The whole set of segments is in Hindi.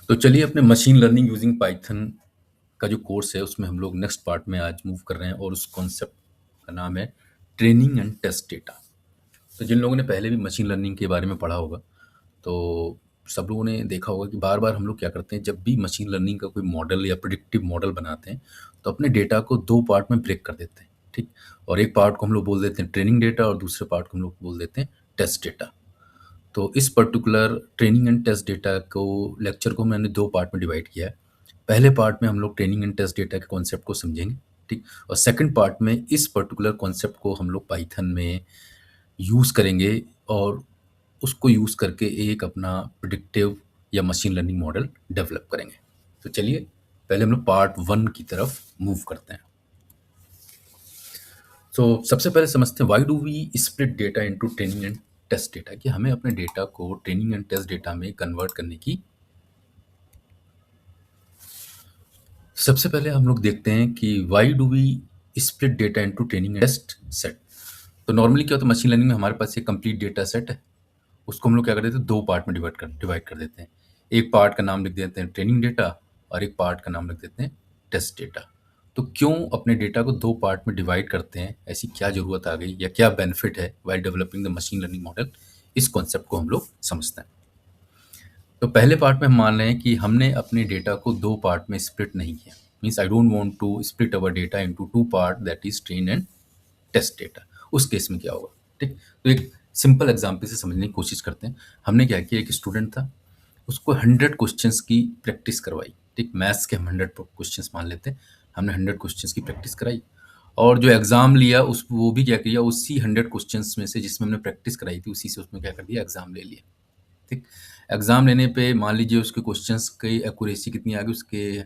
तो चलिए अपने मशीन लर्निंग यूजिंग पाइथन का जो कोर्स है उसमें हम लोग नेक्स्ट पार्ट में आज मूव कर रहे हैं और उस कॉन्सेप्ट का नाम है ट्रेनिंग एंड टेस्ट डेटा। तो जिन लोगों ने पहले भी मशीन लर्निंग के बारे में पढ़ा होगा तो सब लोगों ने देखा होगा कि बार बार हम लोग क्या करते हैं जब भी मशीन लर्निंग का कोई मॉडल या प्रिडिक्टिव मॉडल बनाते हैं तो अपने डेटा को दो पार्ट में ब्रेक कर देते हैं। ठीक। और एक पार्ट को हम लोग बोल देते हैं ट्रेनिंग डेटा और दूसरे पार्ट को हम लोग बोल देते हैं टेस्ट डेटा। तो इस particular training and test data को लेक्चर को मैंने दो पार्ट में डिवाइड किया है। पहले पार्ट में हम लोग ट्रेनिंग एंड टेस्ट डेटा के कॉन्सेप्ट को समझेंगे। ठीक। और सेकंड पार्ट में इस पर्टिकुलर कॉन्सेप्ट को हम लोग पाइथन में यूज़ करेंगे और उसको यूज़ करके एक अपना प्रिडिक्टिव या मशीन लर्निंग मॉडल डेवलप करेंगे। तो चलिए पहले हम लोग पार्ट वन की तरफ मूव करते हैं। सबसे पहले समझते हैं why do we split data into training and test data, कि हमें अपने डेटा को ट्रेनिंग एंड टेस्ट डेटा में कन्वर्ट करने की सबसे पहले हम लोग देखते हैं कि why do we split data into training and test set. तो नॉर्मली क्या होता है मशीन लर्निंग में हमारे पास एक कंप्लीट डेटा सेट है, उसको हम लोग क्या कर देते हैं दो पार्ट में डिवाइड कर देते हैं। एक पार्ट का नाम लिख देते हैं ट्रेनिंग डेटा और एक पार्ट का नाम लिख देते हैं टेस्ट डेटा। तो क्यों अपने डेटा को दो पार्ट में डिवाइड करते हैं, ऐसी क्या ज़रूरत आ गई या क्या बेनिफिट है while developing the machine learning model, इस कॉन्सेप्ट को हम लोग समझते हैं। तो पहले पार्ट में हम मान रहे हैं कि हमने अपने डेटा को दो पार्ट में स्प्लिट नहीं किया। Means I don't want to split our data into two part, that is train and test data. उस केस में क्या होगा? ठीक। तो एक सिंपल एग्जांपल से समझने की कोशिश करते हैं। हमने क्या किया, एक स्टूडेंट था, उसको 100 क्वेश्चंस की प्रैक्टिस करवाई। ठीक। मैथ्स के हम 100 क्वेश्चंस मान लेते हैं, हमने 100 क्वेश्चंस की प्रैक्टिस कराई और जो एग्जाम लिया उस वो भी क्या किया, उसी 100 क्वेश्चंस में से जिसमें हमने प्रैक्टिस कराई थी उसी से उसमें क्या कर दिया, एग्जाम ले लिया। ठीक। एग्जाम लेने पे मान लीजिए उसके क्वेश्चंस की एक्यूरेसी कितनी आ गई, उसके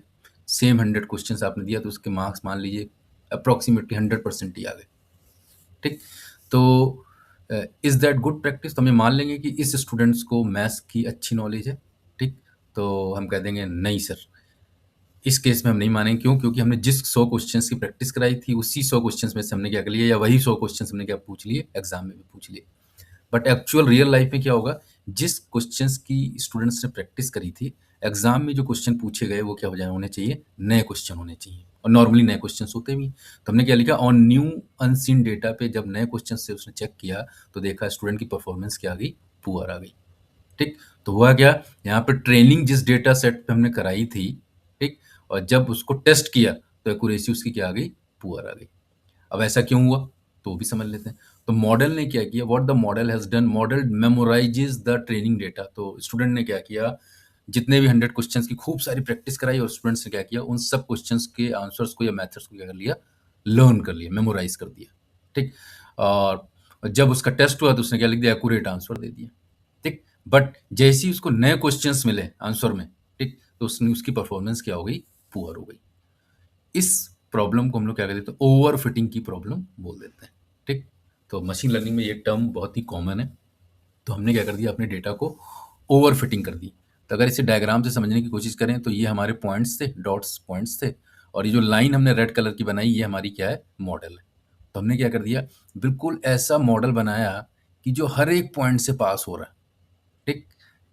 सेम 100 क्वेश्चंस आपने दिया तो उसके मार्क्स मान लीजिए अप्रोक्सीमेटली 100% ही आ गए। ठीक। तो इज़ दैट गुड प्रैक्टिस? तो हम ये मान लेंगे कि इस स्टूडेंट्स को मैथ्स की अच्छी नॉलेज है। ठीक। तो हम कह देंगे नहीं सर, इस केस में हम नहीं मानेंगे। क्यों? क्योंकि हमने जिस 100 क्वेश्चंस की प्रैक्टिस कराई थी उसी 100 क्वेश्चंस में से हमने क्या कर लिया, या वही 100 क्वेश्चंस हमने क्या पूछ लिए, एग्जाम में भी पूछ लिए। बट एक्चुअल रियल लाइफ में क्या होगा, जिस क्वेश्चंस की स्टूडेंट्स ने प्रैक्टिस करी थी, एग्जाम में जो क्वेश्चन पूछे गए वो क्या हो जाए, होने चाहिए, नए क्वेश्चन होने चाहिए। और नॉर्मली नए क्वेश्चन होते भी। तो हमने क्या लिखा, ऑन न्यू अनसीन डेटा पे जब नए क्वेश्चन से उसने चेक किया तो देखा स्टूडेंट की परफॉर्मेंस क्या आ गई, पुअर आ गई। ठीक। तो हुआ क्या, यहाँ पे ट्रेनिंग जिस डेटा सेट पे हमने कराई थी, ठीक, और जब उसको टेस्ट किया तो एक्यूरेसी उसकी क्या आ गई, पुअर आ गई। अब ऐसा क्यों हुआ तो वो भी समझ लेते हैं। तो मॉडल ने क्या किया, what the model has done, model memorizes the training data. तो स्टूडेंट ने क्या किया, जितने भी 100 क्वेश्चंस की खूब सारी प्रैक्टिस कराई और स्टूडेंट्स ने क्या किया, उन सब क्वेश्चंस के आंसर्स को या मेथड्स को क्या कर लिया, लर्न कर लिया, मेमोराइज कर दिया। ठीक। और जब उसका टेस्ट हुआ तो उसने क्या लिख दिया, एक्यूरेट आंसर दे दिया। ठीक। बट जैसे ही उसको नए क्वेश्चंस मिले आंसर में, ठीक, तो उसने उसकी परफॉर्मेंस क्या हो गई, पुअर हो गई। इस प्रॉब्लम को हम लोग क्या कहते हैं, तो ओवर फिटिंग की प्रॉब्लम बोल देते हैं। ठीक। तो मशीन लर्निंग में ये टर्म बहुत ही कॉमन है। तो हमने क्या कर दिया, अपने डेटा को ओवर फिटिंग कर दी। तो अगर इसे डायग्राम से समझने की कोशिश करें तो ये हमारे पॉइंट्स थे, डॉट्स पॉइंट्स थे, और ये जो लाइन हमने रेड कलर की बनाई ये हमारी क्या है, मॉडल है। तो हमने क्या कर दिया, बिल्कुल ऐसा मॉडल बनाया कि जो हर एक पॉइंट से पास हो रहा है। ठीक।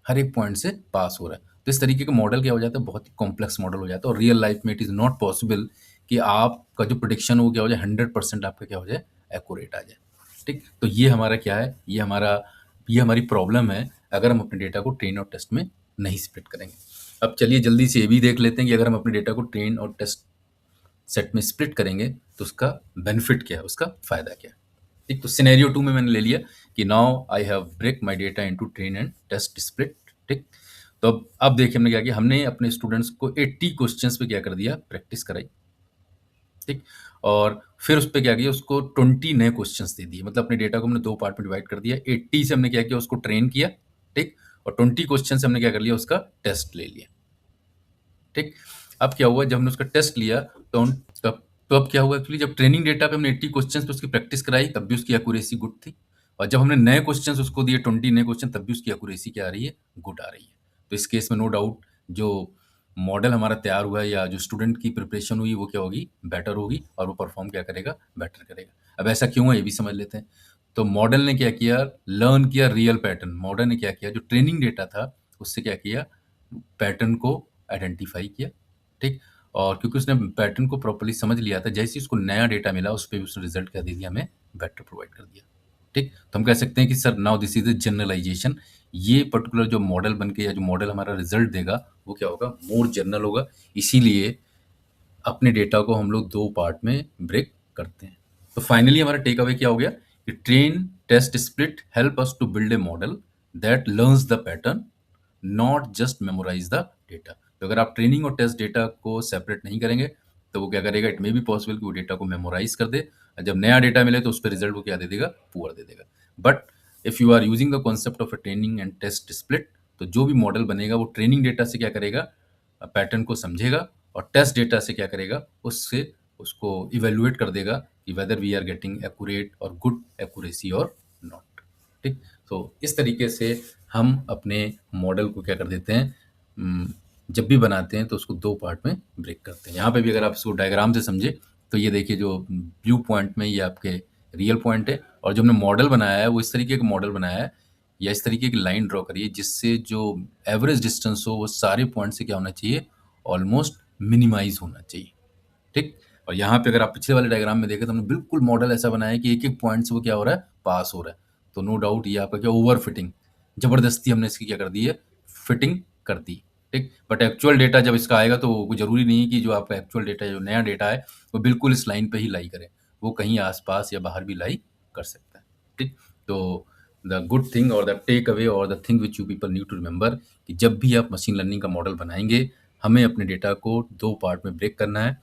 हर एक पॉइंट से पास हो रहा है। तो इस तरीके का मॉडल क्या हो जाता है, बहुत ही कॉम्प्लेक्स मॉडल हो जाता है और रियल लाइफ में इट इज़ नॉट पॉसिबल कि आपका जो प्रोडिक्शन हो क्या हो जाए, 100% आपका क्या हो जाए, एक्यूरेट आ जाए। ठीक। तो ये हमारा क्या है, ये हमारी प्रॉब्लम है अगर हम अपने डेटा को ट्रेन और टेस्ट में नहीं स्प्लिट करेंगे। अब चलिए जल्दी से ये भी देख लेते हैं कि अगर हम अपने डेटा को ट्रेन और टेस्ट सेट में स्प्लिट करेंगे तो उसका बेनिफिट क्या है, उसका फ़ायदा क्या है। ठीक। तो सिनेरियो 2 में मैंने ले लिया कि now I have break my data into train and test split. ठीक। तो अब देखिए हमने क्या किया, हमने अपने स्टूडेंट्स को 80 क्वेश्चंस पे क्या कर दिया, प्रैक्टिस कराई। ठीक। और फिर उस पे क्या किया, उसको 20 नए क्वेश्चंस दे दिए। मतलब अपने डेटा को हमने दो पार्ट में डिवाइड कर दिया। 80 से हमने क्या किया, उसको ट्रेन किया। ठीक। और 20 क्वेश्चन से हमने क्या कर लिया, उसका टेस्ट ले लिया। ठीक। अब क्या हुआ, जब हमने उसका टेस्ट लिया तो तब तो अब क्या हुआ, एक्चुअली जब ट्रेनिंग डेटा पे हमने 80 क्वेश्चंस पे उसकी प्रैक्टिस कराई तब भी उसकी एक्यूरेसी गुड थी, और जब हमने नए क्वेश्चंस उसको दिए 20 नए क्वेश्चन तब भी उसकी एक्यूरेसी क्या आ रही है, गुड आ रही है। तो इस केस में नो डाउट जो मॉडल हमारा तैयार हुआ है या जो स्टूडेंट की प्रिपरेशन हुई वो क्या होगी, बेटर होगी, और वो परफॉर्म क्या करेगा, बेटर करेगा। अब ऐसा क्यों है ये भी समझ लेते हैं। तो मॉडल ने क्या किया, लर्न किया रियल पैटर्न। मॉडल ने क्या किया, जो ट्रेनिंग डेटा था उससे क्या किया, पैटर्न को आइडेंटिफ़ाई किया, ठीक? और क्योंकि उसने पैटर्न को प्रॉपर्ली समझ लिया था, जैसे ही उसको नया डेटा मिला, उस पे भी उसने रिज़ल्ट क्या दे दिया हमें, वेक्टर प्रोवाइड कर दिया, ठीक? तो हम कह सकते हैं कि sir now this is a generalization. ये पर्टिकुलर जो मॉडल बन के या जो मॉडल हमारा रिज़ल्ट देगा, वो क्या होगा, मोर जनरल होगा। इसीलिए अपने डेटा को हम लोग 2 पार्ट में ब्रेक करते हैं। तो फाइनली हमारा टेक अवे क्या हो गया कि train, test, split help us to build a model that learns the pattern, not just memorise the data. तो अगर आप ट्रेनिंग और टेस्ट डेटा को सेपरेट नहीं करेंगे, तो वो क्या करेगा, इट मे बी पॉसिबल कि वो डेटा को मेमोराइज कर दे, और जब नया डेटा मिले तो उस पर रिजल्ट वो क्या दे देगा, पुअर दे देगा। But if you are using the concept of a training and test split, तो जो भी मॉडल बनेगा वो ट्रेनिंग डेटा से क्या करेगा, पैटर्न को समझेगा, और टेस्ट डेटा से क्या करेगा, उससे उसको इवेल्युएट कर देगा कि whether we are getting accurate or good accuracy or not, ठीक? तो इस तरीके से हम अपने मॉडल को क्या कर देते हैं, जब भी बनाते हैं तो उसको 2 पार्ट में ब्रेक करते हैं। यहाँ पे भी अगर आप इसको डायग्राम से समझे, तो ये देखिए जो ब्लू पॉइंट में ये आपके रियल पॉइंट है, और जो हमने मॉडल बनाया है वो इस तरीके का मॉडल बनाया है, या इस तरीके की लाइन ड्रॉ करिए जिससे जो एवरेज डिस्टेंस हो वो सारे पॉइंट से क्या होना चाहिए, ऑलमोस्ट मिनिमाइज होना चाहिए, ठीक? और यहाँ पे अगर आप पिछले वाले डायग्राम में देखें तो हमने बिल्कुल मॉडल ऐसा बनाया है कि एक-एक पॉइंट से वो क्या हो रहा है, पास हो रहा है। तो नो डाउट ये आपका क्या, ओवर फिटिंग, ज़बरदस्ती हमने इसकी क्या कर दी है, फिटिंग कर दी, ठीक? बट एक्चुअल डेटा जब इसका आएगा तो कोई ज़रूरी नहीं है कि जो आपका एक्चुअल डेटा है, जो नया डेटा है, वो बिल्कुल इस लाइन पे ही लाई करे। वो कहीं आस-पास या बाहर भी लाई कर सकता है, ठीक? तो द गुड थिंग और द टेक अवे और the thing which you people need to remember कि जब भी आप मशीन लर्निंग का मॉडल बनाएँगे, हमें अपने डेटा को 2 पार्ट में ब्रेक करना है।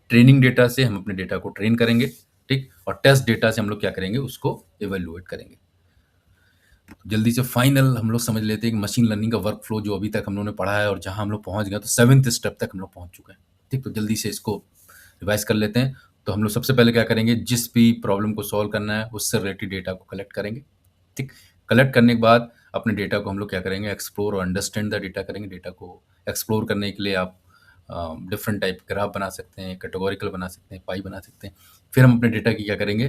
ट्रेनिंग डेटा से हम अपने डेटा को ट्रेन करेंगे, ठीक? और टेस्ट डेटा से हम लोग क्या करेंगे, उसको इवैल्यूएट करेंगे। जल्दी से फाइनल हम लोग समझ लेते हैं कि मशीन लर्निंग का वर्क फ्लो जो अभी तक हम लोगों ने पढ़ा है और जहाँ हम लोग पहुँच गए, तो 7th स्टेप तक हम लोग पहुँच चुके हैं, ठीक? तो जल्दी से इसको रिवाइज़ कर लेते हैं। तो हम लोग सबसे पहले क्या करेंगे, जिस भी प्रॉब्लम को सॉल्व करना है, उससे रिलेटेड डेटा को कलेक्ट करेंगे, ठीक? कलेक्ट करने के बाद अपने डेटा को हम लोग क्या करेंगे, एक्सप्लोर और अंडरस्टैंड द डेटा करेंगे। डेटा को एक्सप्लोर करने के लिए आप डिफरेंट टाइप ग्राफ बना सकते हैं, कैटेगोरिकल बना सकते हैं, पाई बना सकते हैं। फिर हम अपने डेटा की क्या करेंगे,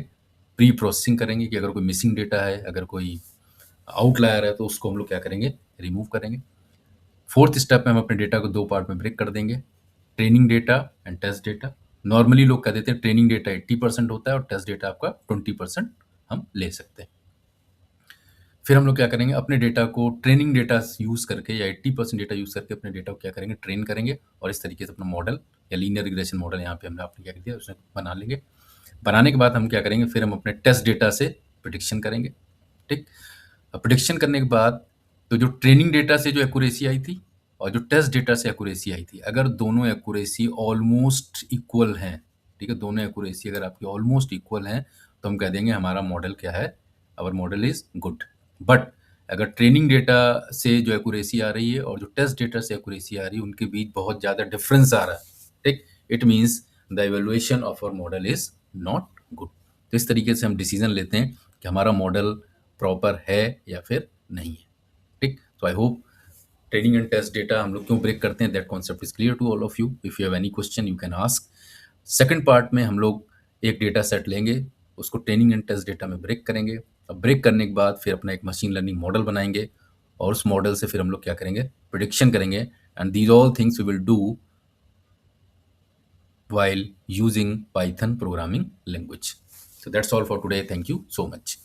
प्री प्रोसेसिंग करेंगे कि अगर कोई मिसिंग डेटा है, अगर कोई आउटलायर है, तो उसको हम लोग क्या करेंगे, रिमूव करेंगे। 4th स्टेप में हम अपने डेटा को 2 पार्ट में ब्रेक कर देंगे, training data and test data. Normally लोग कह देते हैं ट्रेनिंग डेटा 80% होता है और टेस्ट डेटा आपका 20% हम ले सकते हैं। फिर हम लोग क्या करेंगे, अपने डेटा को ट्रेनिंग डेटा यूज़ करके या 80% डेटा यूज़ करके अपने डेटा को क्या करेंगे, ट्रेन करेंगे, और इस तरीके से अपना मॉडल या लीनियर रिग्रेशन मॉडल यहाँ पे हमने आपने क्या कर दिया, उसमें बना लेंगे। बनाने के बाद हम क्या करेंगे, फिर हम अपने टेस्ट डेटा से प्रेडिक्शन करेंगे, ठीक? प्रेडिक्शन करने के बाद तो जो ट्रेनिंग डेटा से जो एक्यूरेसी आई थी और जो टेस्ट डेटा से एक्यूरेसी आई थी, अगर दोनों एक्यूरेसी ऑलमोस्ट इक्वल हैं, ठीक है, दोनों एक्यूरेसी अगर आपकी ऑलमोस्ट इक्वल हैं, तो हम कह देंगे हमारा मॉडल क्या है, our model is good. But अगर ट्रेनिंग डेटा से जो एक्यूरेसी आ रही है और जो टेस्ट डेटा से एक्यूरेसी आ रही है, उनके बीच बहुत ज़्यादा डिफरेंस आ रहा है, ठीक, it means the evaluation of our model is not good. तो इस तरीके से हम डिसीजन लेते हैं कि हमारा मॉडल प्रॉपर है या फिर नहीं है, ठीक? तो I hope training and test data हम लोग क्यों ब्रेक करते हैं, that concept is clear to all of you. If you have any question you can ask. Second part में हम लोग एक डेटा सेट लेंगे, उसको ट्रेनिंग एंड टेस्ट डेटा में ब्रेक करेंगे। अब ब्रेक करने के बाद फिर अपना एक मशीन लर्निंग मॉडल बनाएंगे, और उस मॉडल से फिर हम लोग क्या करेंगे, प्रिडिक्शन करेंगे। And these all things we will do while using Python programming language. So that's all for today. Thank you so much.